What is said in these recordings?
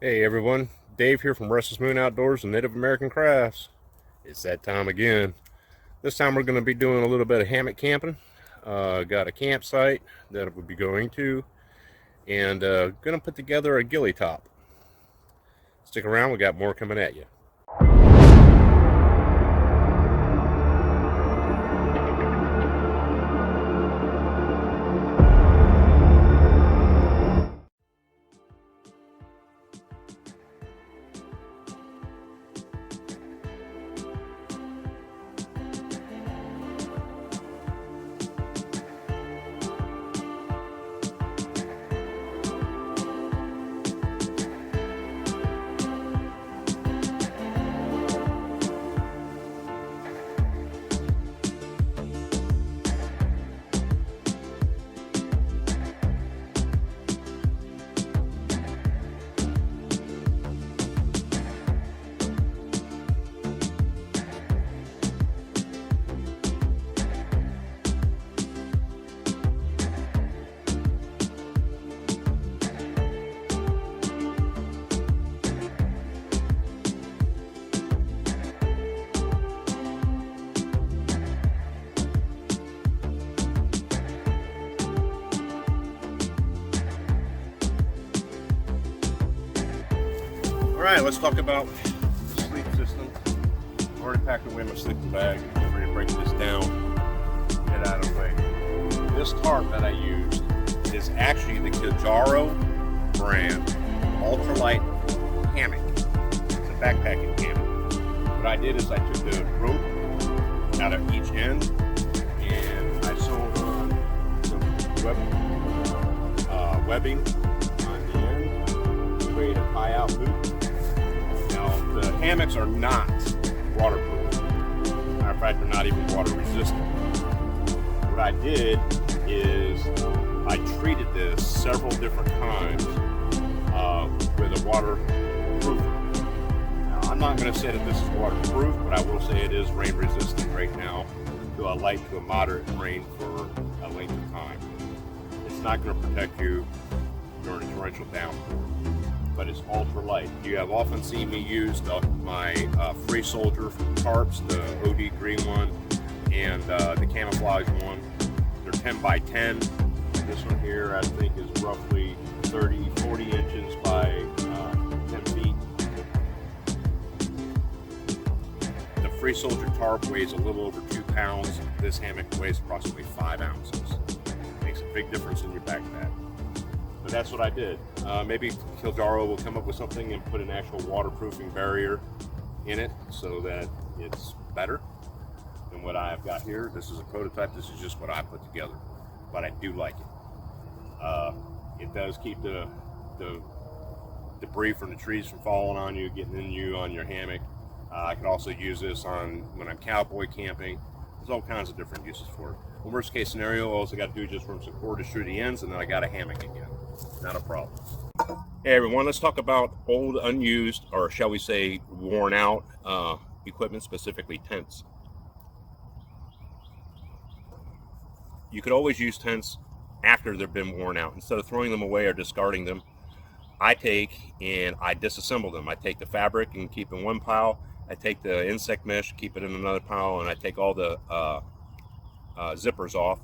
Hey everyone, Dave here from Restless Moon Outdoors and Native American Crafts. It's that time again. This time we're going to be doing a little bit of hammock camping. Got a campsite that we'll be going to, and going to put together a ghillie top. Stick around, we got more coming at you. Alright, let's talk about the sleep system. I've already packed away my sleeping bag and get ready to break this down. Get out of the way. This tarp that I used is actually the Kijaro brand ultralight hammock. It's a backpacking hammock. What I did is I took the rope out of each end and I sewed on some webbing on the end to create a tie-out loop. Now, the hammocks are not waterproof. Matter of fact, they're not even water resistant. What I did is I treated this several different times with a waterproofer. Now, I'm not going to say that this is waterproof, but I will say it is rain resistant right now to a light to a moderate rain for a length of time. It's not going to protect you during a torrential downpour, but it's ultra light. You have often seen me use my Free Soldier from Tarps, the OD green one, and the camouflage one. They're 10 by 10. This one here I think is roughly 40 inches by 10 feet. The Free Soldier tarp weighs a little over 2 pounds. This hammock weighs approximately 5 ounces. Makes a big difference in your backpack. But that's what I did. Maybe Kijaro will come up with something and put an actual waterproofing barrier in it so that it's better than what I've got here. This is a prototype. This is just what I put together, but I do like it. It does keep the debris from the trees from falling on you, getting in you on your hammock. I can also use this on when I'm cowboy camping. There's all kinds of different uses for it. The worst case scenario, all I got to do is just run some cordage through the ends, and then I got a hammock again. Not a problem. Hey everyone, let's talk about old, unused, or shall we say worn out equipment, specifically tents. You could always use tents after they've been worn out. Instead of throwing them away or discarding them, I take and I disassemble them. I take the fabric and keep in one pile. I take the insect mesh, keep it in another pile, and I take all the zippers off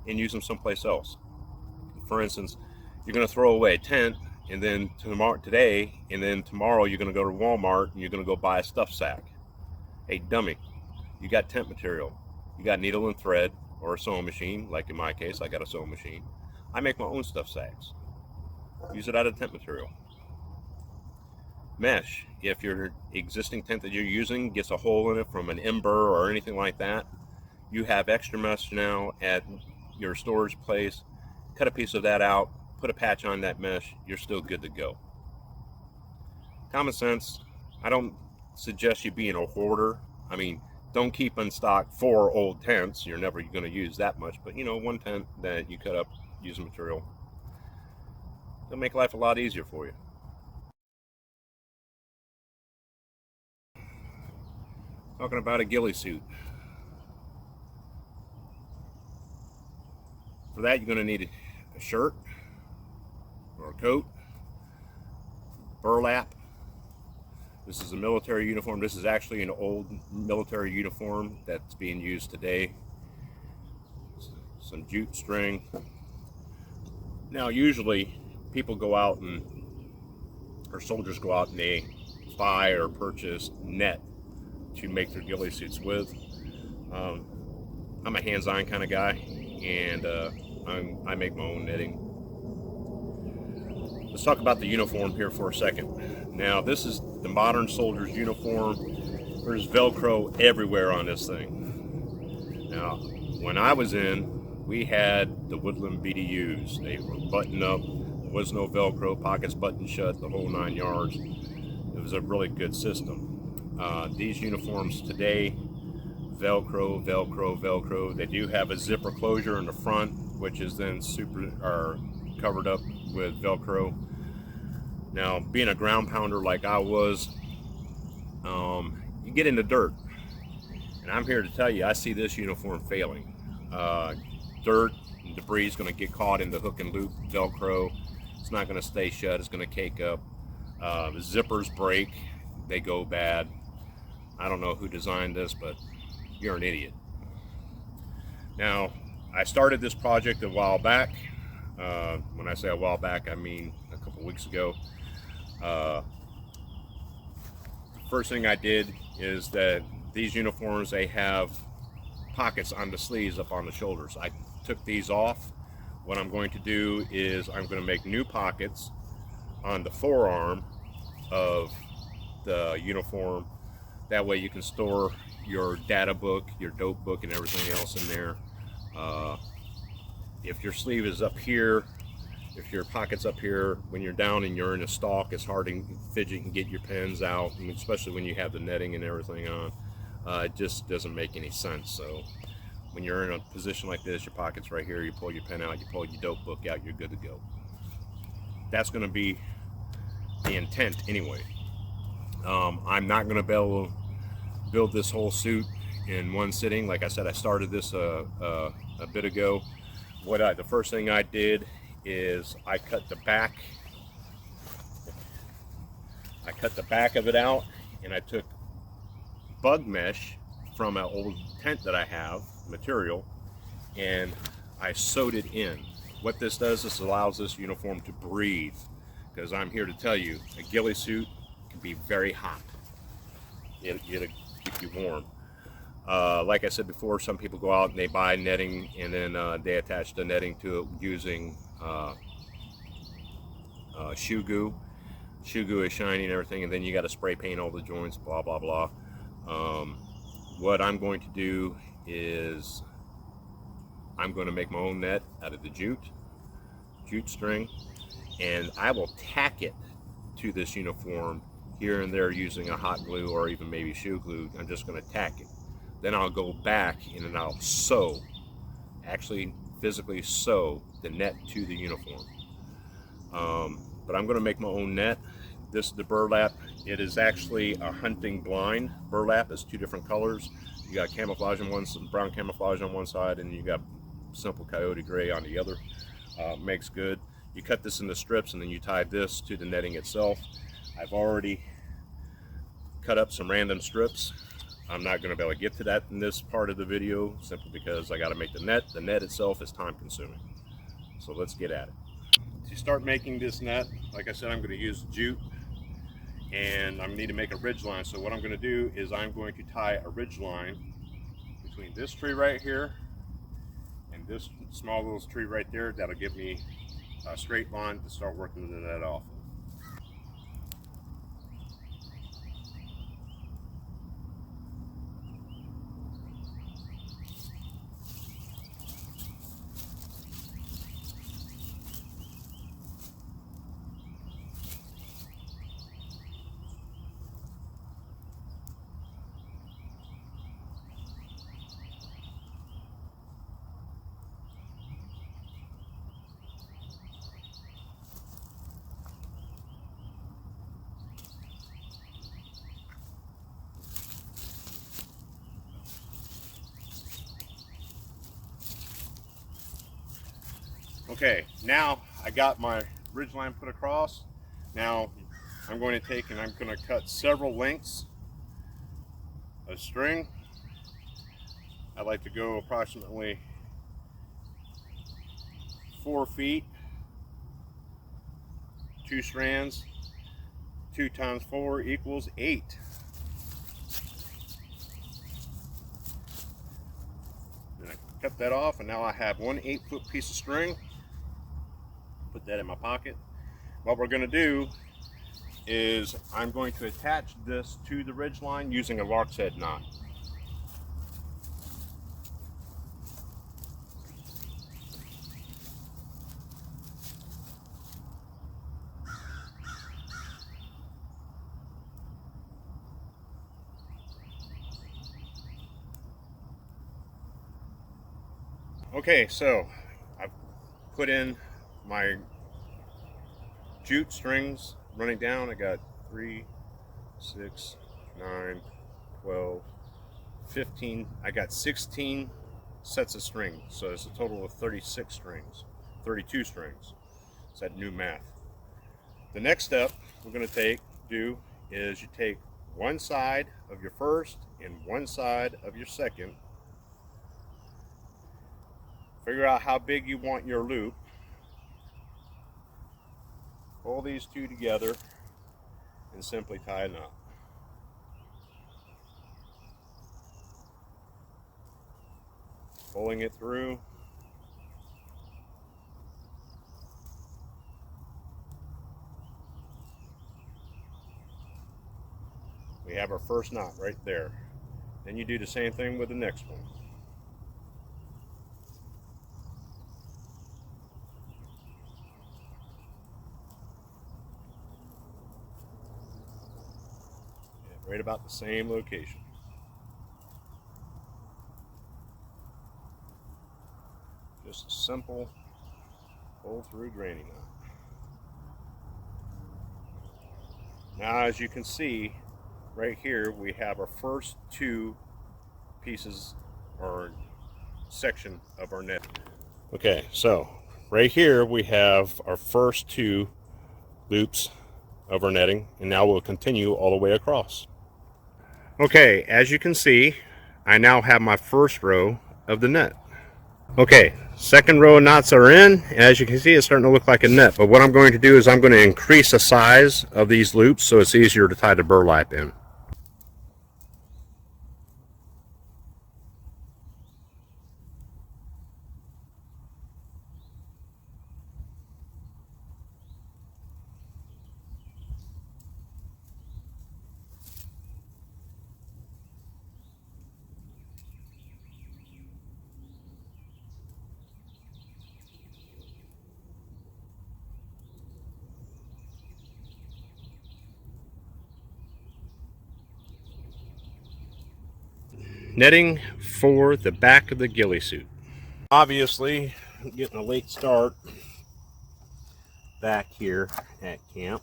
and use them someplace else. For instance, you're going to throw away a tent, and then today, and then tomorrow you're going to go to Walmart and you're going to go buy a stuff sack. Hey dummy, you got tent material. You got needle and thread or a sewing machine. Like in my case, I got a sewing machine. I make my own stuff sacks. Use it out of tent material. Mesh. If your existing tent that you're using gets a hole in it from an ember or anything like that, you have extra mesh now at your storage place. Cut a piece of that out, put a patch on that mesh, you're still good to go. Common sense. I don't suggest you being a hoarder. I mean, don't keep in stock 4 old tents. You're never going to use that much, but one tent that you cut up using material, it'll make life a lot easier for you. Talking about a ghillie suit. For that, you're going to need a shirt or a coat, burlap. This is a military uniform. This is actually an old military uniform that's being used today. Some jute string. Now usually people go out or soldiers go out and they buy or purchase net to make their ghillie suits with. I'm a hands-on kind of guy, and I make my own netting. Let's talk about the uniform here for a second. Now this is the modern soldier's uniform. There's Velcro everywhere on this thing. Now when I was in, we had the Woodland BDUs. They were buttoned up. There was no Velcro, pockets buttoned shut, the whole 9 yards. It was a really good system. These uniforms today, Velcro, Velcro, Velcro. They do have a zipper closure in the front, which is then covered up with Velcro. Now, being a ground pounder like I was, you get in the dirt, and I'm here to tell you, I see this uniform failing. Dirt and debris is going to get caught in the hook and loop Velcro. It's not going to stay shut. It's going to cake up. The zippers break. They go bad. I don't know who designed this, but you're an idiot. Now, I started this project a while back. When I say a while back, I mean a couple weeks ago. The first thing I did is that these uniforms, they have pockets on the sleeves up on the shoulders. I took these off. What I'm going to do is I'm going to make new pockets on the forearm of the uniform. That way you can store your data book, your dope book, and everything else in there. If your sleeve is up here, if your pocket's up here, when you're down and you're in a stalk, it's hard to fidget and get your pens out, and especially when you have the netting and everything on. It just doesn't make any sense. So when you're in a position like this, your pocket's right here, you pull your pen out, you pull your dope book out, you're good to go. That's going to be the intent anyway. I'm not going to be able to build this whole suit in one sitting. Like I said, I started this a bit ago. The first thing I did is I cut the back of it out, and I took bug mesh from an old tent that I have, material, and I sewed it in. What this does, this allows this uniform to breathe, because I'm here to tell you, a ghillie suit can be very hot. It'll keep you warm. Like I said before, some people go out and they buy netting, and then they attach the netting to it using shoe goo. Shoe goo is shiny and everything, and then you got to spray paint all the joints, blah blah blah. What I'm going to do is I'm going to make my own net out of the jute string, and I will tack it to this uniform here and there using a hot glue or even maybe shoe glue. I'm just going to tack it. Then I'll go back and then I'll sew, actually physically sew the net to the uniform. But I'm going to make my own net. This is the burlap. It is actually a hunting blind burlap. It's two different colors. You got camouflage on one, some brown camouflage on one side, and you got simple coyote gray on the other. Makes good. You cut this into strips, and then you tie this to the netting itself. I've already cut up some random strips. I'm not going to be able to get to that in this part of the video, simply because I got to make the net. The net itself is time consuming. So let's get at it. To start making this net, like I said, I'm going to use jute, and I need to make a ridge line. So what I'm going to do is I'm going to tie a ridge line between this tree right here and this small little tree right there. That'll give me a straight line to start working the net off. Okay, now I got my ridge line put across. Now I'm going to take and I'm going to cut several lengths of string. I like to go approximately 4 feet, 2 strands, 2 times 4 equals 8. And I cut that off, and now I have one 8-foot piece of string. Put that in my pocket. What we're going to do is I'm going to attach this to the ridge line using a lark's head knot. Okay, so I've put in my jute strings running down. I got 3, 6, 9, 12, 15. I got 16 sets of strings, so it's a total of 36 strings, 32 strings. It's that new math. The next step we're going to do is you take one side of your first and one side of your second. Figure out how big you want your loop. Pull these two together and simply tie a knot. Pulling it through. We have our first knot right there. Then you do the same thing with the next one. Right about the same location. Just a simple pull through granny knot. Now, as you can see right here, we have our first 2 pieces or section of our net. Okay, so right here we have our first 2 loops of our netting, and now we'll continue all the way across. Okay, as you can see, I now have my first row of the net. Okay, second row of knots are in, and as you can see, it's starting to look like a net. But what I'm going to do is I'm going to increase the size of these loops so it's easier to tie the burlap in. Netting for the back of the ghillie suit. Obviously, getting a late start back here at camp.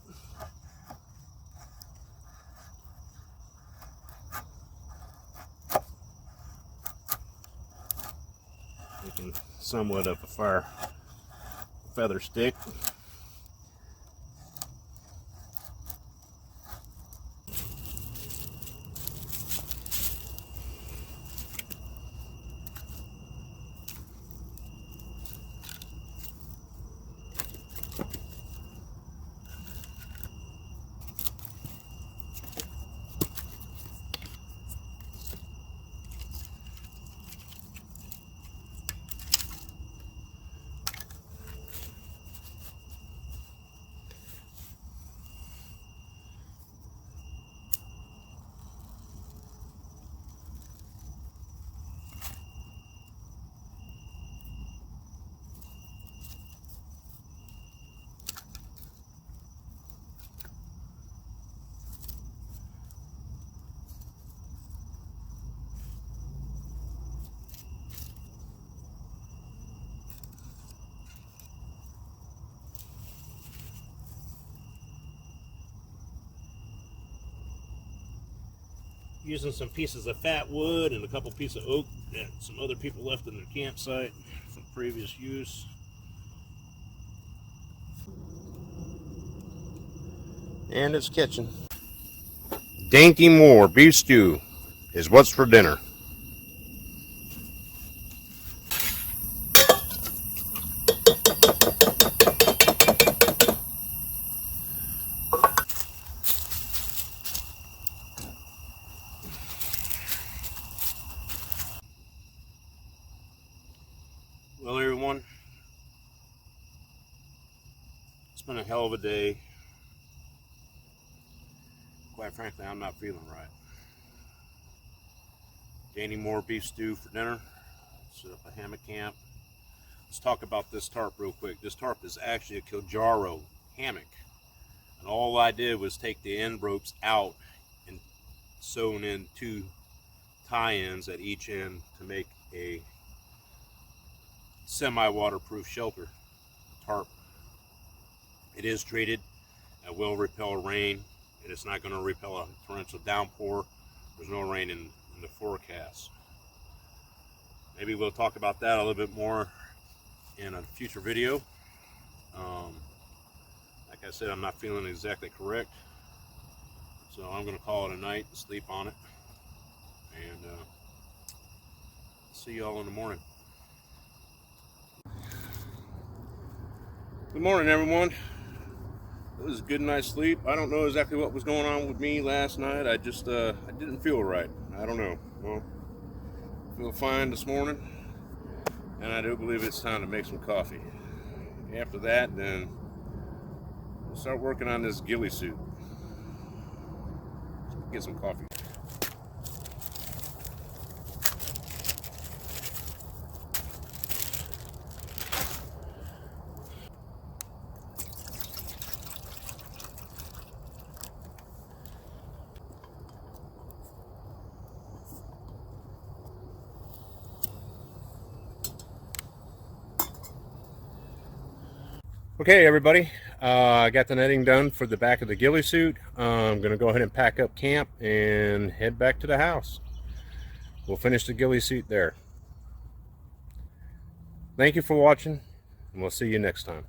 Making somewhat of a feather stick. Using some pieces of fat wood and a couple pieces of oak that some other people left in their campsite from previous use. And it's catching. Dainty Moore beef stew is what's for dinner. Well, everyone, it's been a hell of a day. Quite frankly, I'm not feeling right. Dainty Moore beef stew for dinner. Set up a hammock camp. Let's talk about this tarp real quick. This tarp is actually a Kilimanjaro hammock. And all I did was take the end ropes out and sewn in 2 tie-ins at each end to make a semi-waterproof shelter tarp. It is treated. It will repel rain. And it's not going to repel a torrential downpour. There's no rain in the forecast. Maybe we'll talk about that a little bit more in a future video. Like I said, I'm not feeling exactly correct, so I'm going to call it a night and sleep on it, and see y'all in the morning. Good morning, everyone. It was a good night's sleep. I don't know exactly what was going on with me last night. I just I didn't feel right. I don't know. Well, I feel fine this morning, and I do believe it's time to make some coffee. After that, then we'll start working on this ghillie suit. Get some coffee. Okay, everybody, I got the netting done for the back of the ghillie suit. I'm going to go ahead and pack up camp and head back to the house. We'll finish the ghillie suit there. Thank you for watching, and we'll see you next time.